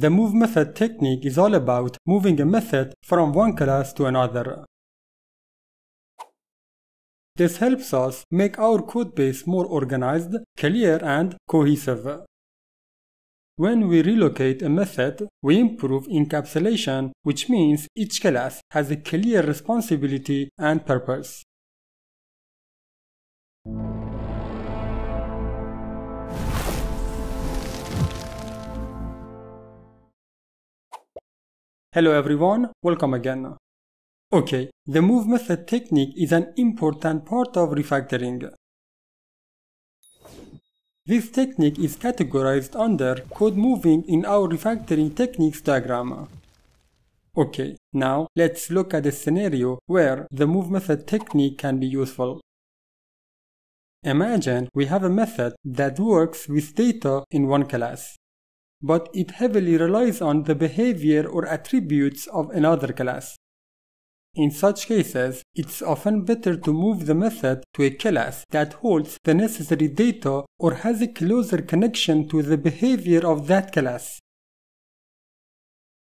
The move method technique is all about moving a method from one class to another. This helps us make our codebase more organized, clear, and cohesive. When we relocate a method, we improve encapsulation, which means each class has a clear responsibility and purpose. Hello everyone, welcome again. Okay, the move method technique is an important part of refactoring. This technique is categorized under code moving in our refactoring techniques diagram. Okay, now let's look at a scenario where the move method technique can be useful. Imagine we have a method that works with data in one class, but it heavily relies on the behavior or attributes of another class. In such cases, it's often better to move the method to a class that holds the necessary data or has a closer connection to the behavior of that class.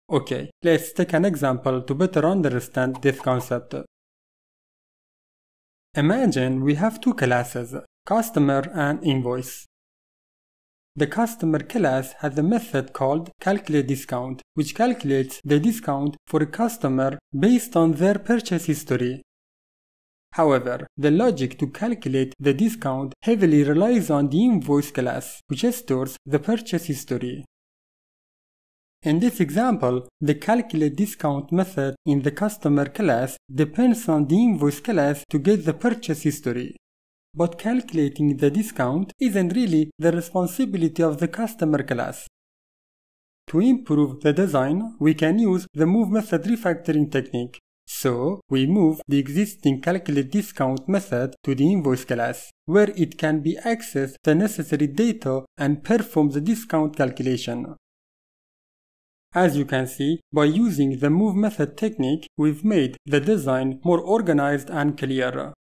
Okay, let's take an example to better understand this concept. Imagine we have two classes, customer and invoice. The customer class has a method called calculateDiscount, which calculates the discount for a customer based on their purchase history. However, the logic to calculate the discount heavily relies on the invoice class, which stores the purchase history. In this example, the calculateDiscount method in the customer class depends on the invoice class to get the purchase history. But calculating the discount isn't really the responsibility of the customer class. To improve the design, we can use the move method refactoring technique. So, we move the existing calculateDiscount method to the invoice class, where it can be accessed the necessary data and perform the discount calculation. As you can see, by using the move method technique, we've made the design more organized and clear.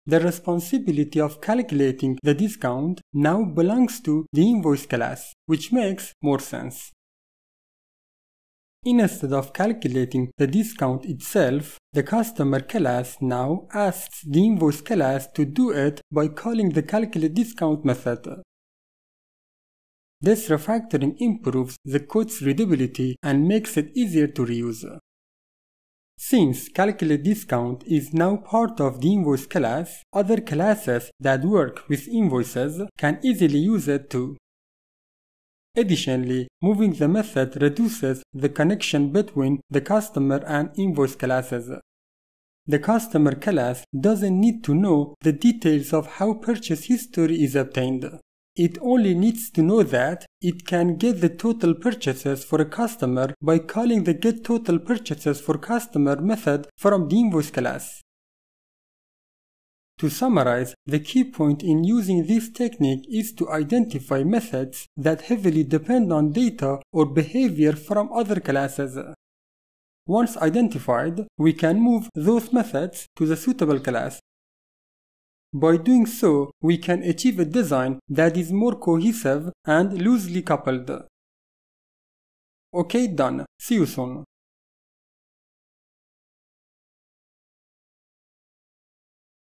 The responsibility of calculating the discount now belongs to the invoice class, which makes more sense. Instead of calculating the discount itself, the customer class now asks the invoice class to do it by calling the calculateDiscount method. This refactoring improves the code's readability and makes it easier to reuse. Since calculateDiscount is now part of the invoice class, other classes that work with invoices can easily use it too. Additionally, moving the method reduces the connection between the customer and invoice classes. The customer class doesn't need to know the details of how purchase history is obtained. It only needs to know that it can get the total purchases for a customer by calling the getTotalPurchasesForCustomer method from the invoice class. To summarize, the key point in using this technique is to identify methods that heavily depend on data or behavior from other classes. Once identified, we can move those methods to the suitable class. By doing so, we can achieve a design that is more cohesive and loosely coupled. Okay, done. See you soon.